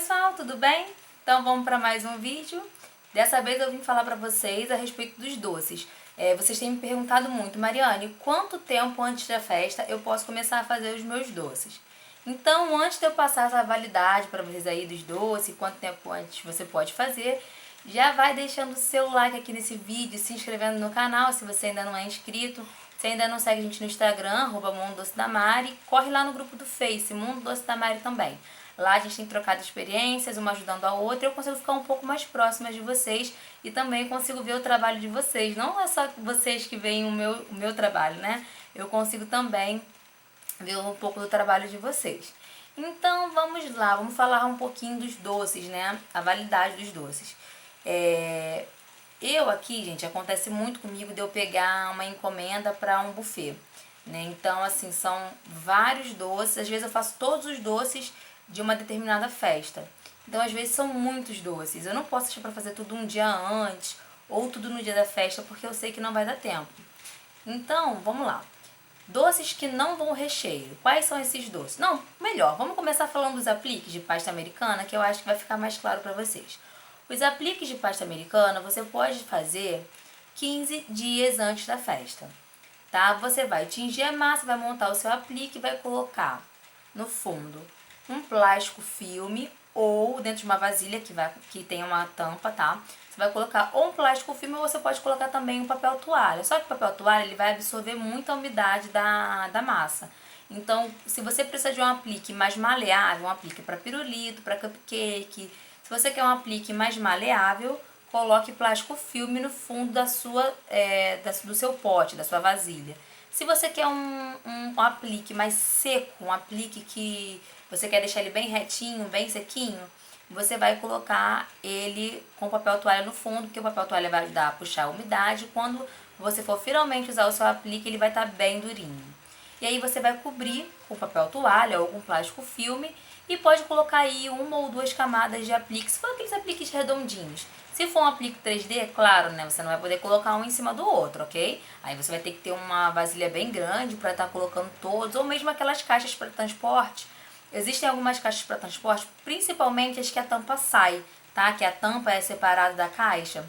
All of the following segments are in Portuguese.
pessoal, tudo bem? Então vamos para mais um vídeo. Dessa vez eu vim falar para vocês a respeito dos doces. Vocês têm me perguntado muito, Mariane, quanto tempo antes da festa eu posso começar a fazer os meus doces? Então, antes de eu passar essa validade para vocês aí dos doces, quanto tempo antes você pode fazer, já vai deixando o seu like aqui nesse vídeo, se inscrevendo no canal se você ainda não é inscrito. Se ainda não segue a gente no Instagram, @Mundo Doce da Mari, corre lá no grupo do Face, Mundo Doce da Mari também. Lá a gente tem trocado experiências, uma ajudando a outra, eu consigo ficar um pouco mais próxima de vocês e também consigo ver o trabalho de vocês. Não é só vocês que veem o meu trabalho, né? Eu consigo também ver um pouco do trabalho de vocês. Então vamos lá, vamos falar um pouquinho dos doces, né? A validade dos doces. Eu aqui, gente, acontece muito comigo de eu pegar uma encomenda para um buffet, né? Então, assim, são vários doces. Às vezes eu faço todos os doces de uma determinada festa. Então, às vezes são muitos doces. Eu não posso deixar para fazer tudo um dia antes ou tudo no dia da festa, porque eu sei que não vai dar tempo. Então, vamos lá. Doces que não vão recheio. Quais são esses doces? Não, melhor, vamos começar falando dos apliques de pasta americana, que eu acho que vai ficar mais claro para vocês. Os apliques de pasta americana você pode fazer 15 dias antes da festa, tá? Você vai tingir a massa, vai montar o seu aplique e vai colocar no fundo um plástico filme ou dentro de uma vasilha que tem uma tampa, tá? Você vai colocar ou um plástico filme ou você pode colocar também um papel toalha. Só que o papel toalha ele vai absorver muita umidade da massa. Então, se você precisa de um aplique mais maleável, um aplique para pirulito, para cupcake, se você quer um aplique mais maleável, coloque plástico filme no fundo do seu pote, da sua vasilha. Se você quer um aplique mais seco, um aplique que você quer deixar ele bem retinho, bem sequinho, você vai colocar ele com papel toalha no fundo, porque o papel toalha vai ajudar a puxar a umidade. Quando você for finalmente usar o seu aplique, ele vai estar bem durinho. E aí você vai cobrir com papel toalha ou com plástico filme e pode colocar aí uma ou duas camadas de aplique, se for aqueles apliques redondinhos. Se for um aplique 3D, claro, né, você não vai poder colocar um em cima do outro, ok? Aí você vai ter que ter uma vasilha bem grande para estar colocando todos, ou mesmo aquelas caixas para transporte. Existem algumas caixas para transporte, principalmente as que a tampa sai, tá? Que a tampa é separada da caixa.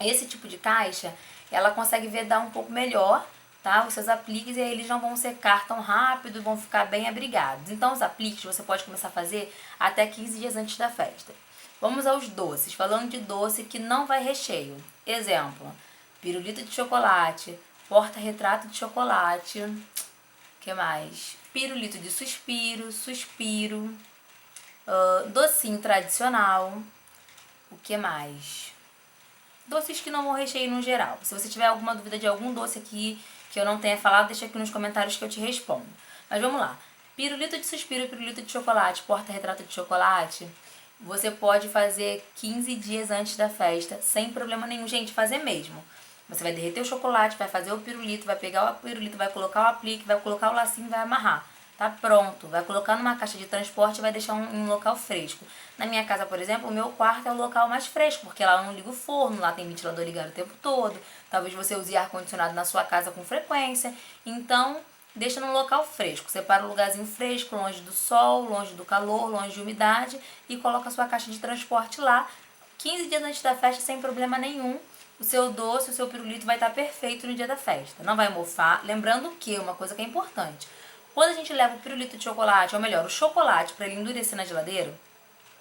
Esse tipo de caixa, ela consegue vedar um pouco melhor, tá? Os seus apliques, e aí eles não vão secar tão rápido, vão ficar bem abrigados. Então os apliques você pode começar a fazer até 15 dias antes da festa. Vamos aos doces, falando de doce que não vai recheio. Exemplo, pirulito de chocolate, porta-retrato de chocolate, que mais? Pirulito de suspiro, docinho tradicional, o que mais? Doces que não vão recheio no geral. Se você tiver alguma dúvida de algum doce aqui que eu não tenha falado, deixa aqui nos comentários que eu te respondo. Mas vamos lá. Pirulito de suspiro, pirulito de chocolate, porta-retrato de chocolate, você pode fazer 15 dias antes da festa, sem problema nenhum. Gente, fazer mesmo. Você vai derreter o chocolate, vai fazer o pirulito, vai pegar o pirulito, vai colocar o aplique, vai colocar o lacinho e vai amarrar. Tá pronto. Vai colocar numa caixa de transporte e vai deixar em um local fresco. Na minha casa, por exemplo, o meu quarto é o local mais fresco, porque lá eu não ligo o forno, lá tem ventilador ligado o tempo todo. Talvez você use ar-condicionado na sua casa com frequência. Então, deixa num local fresco. Separa um lugarzinho fresco, longe do sol, longe do calor, longe de umidade e coloca a sua caixa de transporte lá. 15 dias antes da festa, sem problema nenhum. O seu doce, o seu pirulito vai estar perfeito no dia da festa. Não vai mofar. Lembrando que, uma coisa que é importante, quando a gente leva o pirulito de chocolate, ou melhor, o chocolate, para ele endurecer na geladeira,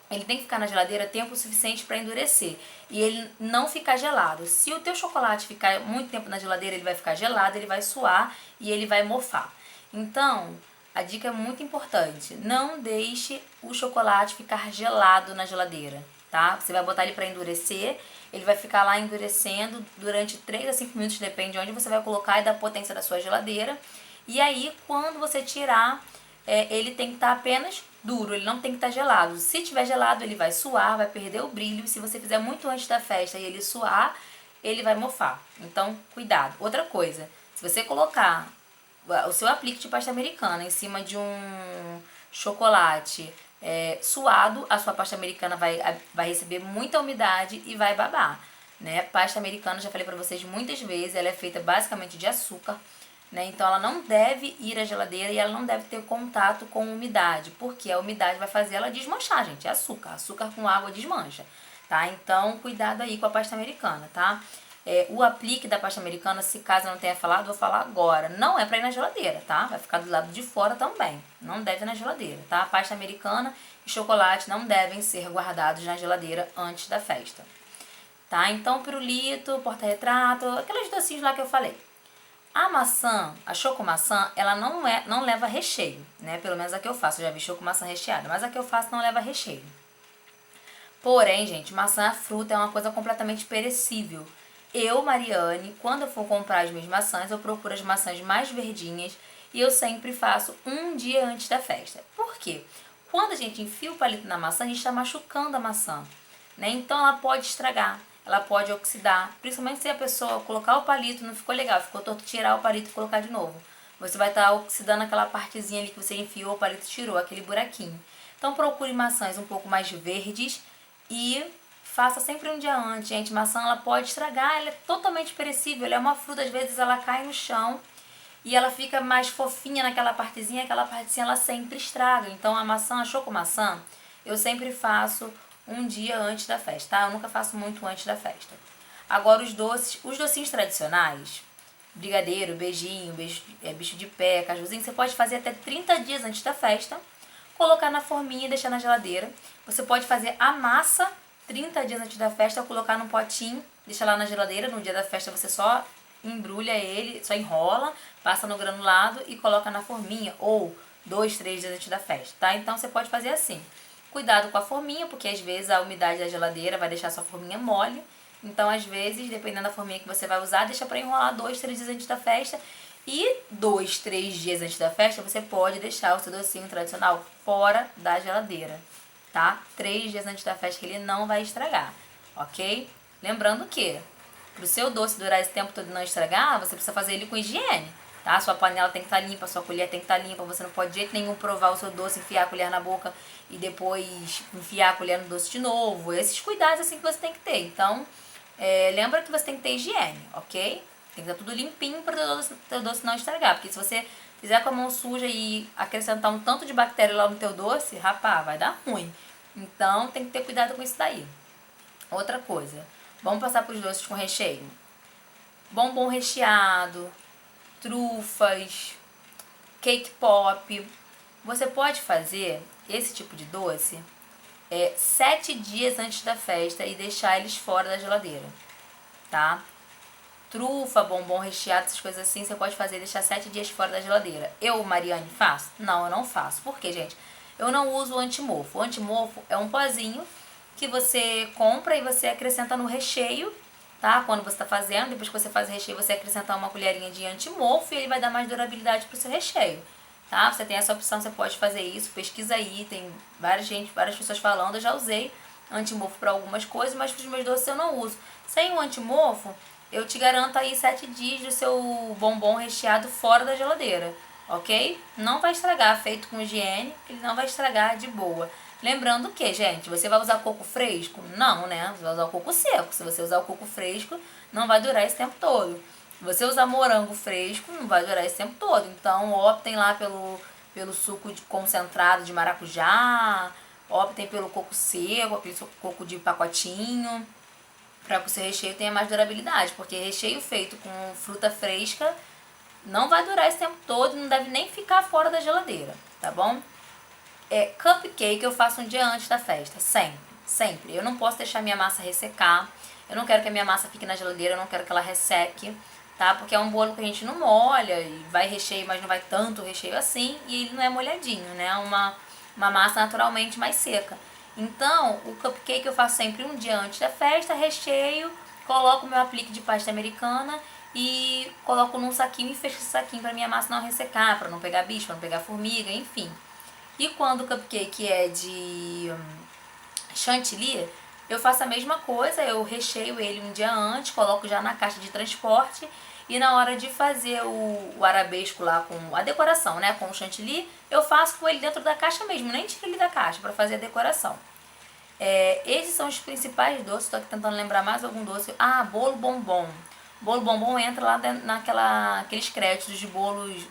ele tem que ficar na geladeira tempo suficiente para endurecer e ele não ficar gelado. Se o teu chocolate ficar muito tempo na geladeira, ele vai ficar gelado, ele vai suar e ele vai mofar. Então, a dica é muito importante. Não deixe o chocolate ficar gelado na geladeira, tá? Você vai botar ele para endurecer, ele vai ficar lá endurecendo durante 3 a 5 minutos, depende de onde você vai colocar e da potência da sua geladeira. E aí, quando você tirar, ele tem que estar apenas duro, ele não tem que estar gelado. Se tiver gelado, ele vai suar, vai perder o brilho. E se você fizer muito antes da festa e ele suar, ele vai mofar. Então, cuidado. Outra coisa, se você colocar o seu aplique de pasta americana em cima de um chocolate suado, a sua pasta americana vai receber muita umidade e vai babar, né? Pasta americana, já falei pra vocês muitas vezes, ela é feita basicamente de açúcar. né? Então ela não deve ir à geladeira e ela não deve ter contato com umidade, porque a umidade vai fazer ela desmanchar, gente. É açúcar. Açúcar com água desmancha, tá? Então cuidado aí com a pasta americana, tá? O aplique da pasta americana, se caso eu não tenha falado, vou falar agora. Não é pra ir na geladeira, tá? Vai ficar do lado de fora também. Não deve ir na geladeira, tá? Pasta americana e chocolate não devem ser guardados na geladeira antes da festa, tá? Então pirulito, porta-retrato, aqueles docinhos lá que eu falei. A maçã, a chocomaçã, ela não leva recheio, né? Pelo menos a que eu faço. Eu já vi chocomaçã recheada, mas a que eu faço não leva recheio. Porém, gente, maçã fruta é uma coisa completamente perecível. Eu, Mariane, quando eu for comprar as minhas maçãs, eu procuro as maçãs mais verdinhas e eu sempre faço um dia antes da festa. Por quê? Quando a gente enfia o palito na maçã, a gente está machucando a maçã, né? Então ela pode estragar, ela pode oxidar, principalmente se a pessoa colocar o palito, não ficou legal, ficou torto, tirar o palito e colocar de novo. Você vai estar oxidando aquela partezinha ali que você enfiou, o palito tirou, aquele buraquinho. Então procure maçãs um pouco mais verdes e faça sempre um dia antes, gente. Maçã ela pode estragar, ela é totalmente perecível, ela é uma fruta, às vezes ela cai no chão e ela fica mais fofinha naquela partezinha, aquela partezinha ela sempre estraga. Então a maçã, a chocomaçã, eu sempre faço um dia antes da festa, tá? Eu nunca faço muito antes da festa. Agora os docinhos tradicionais, brigadeiro, beijinho, bicho de pé, cajuzinho, você pode fazer até 30 dias antes da festa, colocar na forminha e deixar na geladeira. Você pode fazer a massa 30 dias antes da festa, colocar num potinho, deixar lá na geladeira. No dia da festa você só embrulha ele, só enrola, passa no granulado e coloca na forminha, ou 2, 3 dias antes da festa, tá? Então você pode fazer assim. Cuidado com a forminha, porque às vezes a umidade da geladeira vai deixar sua forminha mole. Então, às vezes, dependendo da forminha que você vai usar, deixa pra enrolar 2, 3 dias antes da festa. E 2, 3 dias antes da festa, você pode deixar o seu docinho tradicional fora da geladeira, tá? 3 dias antes da festa que ele não vai estragar, ok? Lembrando que, pro seu doce durar esse tempo todo e não estragar, você precisa fazer ele com higiene, tá? Sua panela tem que estar limpa, sua colher tem que estar limpa, você não pode de jeito nenhum provar o seu doce, enfiar a colher na boca e depois enfiar a colher no doce de novo. Esses cuidados assim que você tem que ter. Então, lembra que você tem que ter higiene, ok? Tem que estar tudo limpinho para o teu doce não estragar. Porque se você fizer com a mão suja e acrescentar um tanto de bactéria lá no teu doce, rapaz, vai dar ruim. Então, tem que ter cuidado com isso daí. Outra coisa, vamos passar para os doces com recheio. Bombom recheado, trufas, cake pop. Você pode fazer esse tipo de doce 7 dias antes da festa e deixar eles fora da geladeira, tá? Trufa, bombom recheado, essas coisas assim, você pode fazer e deixar 7 dias fora da geladeira. Eu, Mariane, faço? Não, eu não faço. Por quê, gente? Eu não uso o antimofo. O antimofo é um pozinho que você compra e você acrescenta no recheio, tá? Quando você está fazendo, depois que você faz o recheio, você acrescenta uma colherinha de antimofo e ele vai dar mais durabilidade pro seu recheio, tá? Você tem essa opção, você pode fazer isso, pesquisa aí, tem várias pessoas falando, eu já usei antimofo para algumas coisas, mas para os meus doces eu não uso. Sem o antimofo, eu te garanto aí 7 dias do seu bombom recheado fora da geladeira, ok? Não vai estragar, feito com higiene, ele não vai estragar de boa. Lembrando que, gente, você vai usar coco fresco? Não, né? Você vai usar o coco seco. Se você usar o coco fresco, não vai durar esse tempo todo. Se você usar morango fresco, não vai durar esse tempo todo. Então, optem lá pelo suco concentrado de maracujá, optem pelo coco seco, aquele coco de pacotinho, para que o seu recheio tenha mais durabilidade. Porque recheio feito com fruta fresca não vai durar esse tempo todo, não deve nem ficar fora da geladeira, tá bom? Cupcake eu faço um dia antes da festa, sempre, sempre. Eu não posso deixar minha massa ressecar, eu não quero que a minha massa fique na geladeira, eu não quero que ela resseque, tá? Porque é um bolo que a gente não molha, e vai recheio, mas não vai tanto recheio assim, e ele não é molhadinho, né? É uma massa naturalmente mais seca. Então, o cupcake eu faço sempre um dia antes da festa, recheio, coloco o meu aplique de pasta americana e coloco num saquinho e fecho esse saquinho pra minha massa não ressecar, pra não pegar bicho, pra não pegar formiga, enfim. E quando o cupcake é de chantilly, eu faço a mesma coisa, eu recheio ele um dia antes, coloco já na caixa de transporte e na hora de fazer o arabesco lá com a decoração, né, com o chantilly, eu faço com ele dentro da caixa mesmo, nem tiro ele da caixa para fazer a decoração. Esses são os principais doces, estou aqui tentando lembrar mais algum doce. Ah, bolo bombom. Bolo bombom entra lá naqueles créditos de bolos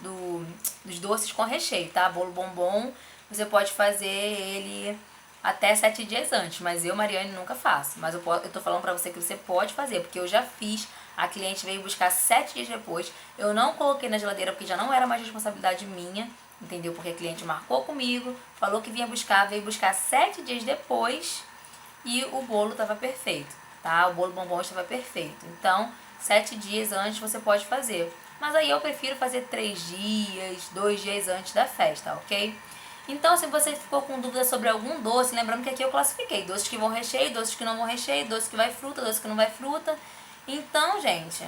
dos doces com recheio, tá? Bolo bombom, você pode fazer ele até 7 dias antes, mas eu, Mariane, nunca faço. Mas eu tô falando pra você que você pode fazer, porque eu já fiz. A cliente veio buscar 7 dias depois. Eu não coloquei na geladeira porque já não era mais responsabilidade minha, entendeu? Porque a cliente marcou comigo, falou que vinha buscar, veio buscar 7 dias depois e o bolo estava perfeito, tá? O bolo bombom estava perfeito. Então, 7 dias antes você pode fazer. Mas aí eu prefiro fazer 3 dias, 2 dias antes da festa, ok? Então, se você ficou com dúvida sobre algum doce, lembrando que aqui eu classifiquei doces que vão recheio, doces que não vão recheio, doce que vai fruta, doce que não vai fruta. Então, gente,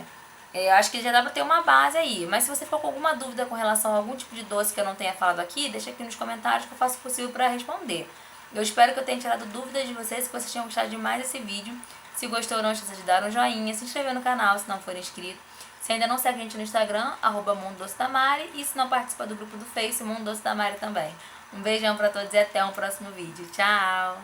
eu acho que já dá pra ter uma base aí. Mas se você ficou com alguma dúvida com relação a algum tipo de doce que eu não tenha falado aqui, deixa aqui nos comentários que eu faço o possível pra responder. Eu espero que eu tenha tirado dúvidas de vocês, que vocês tenham gostado demais desse vídeo. Se gostou, não esqueça de dar um joinha, se inscrever no canal se não for inscrito. Se ainda não segue a gente no Instagram, @MundoDoceDaMari, e se não participa do grupo do Face, Mundo Doce da Mari também. Um beijão pra todos e até o próximo vídeo. Tchau!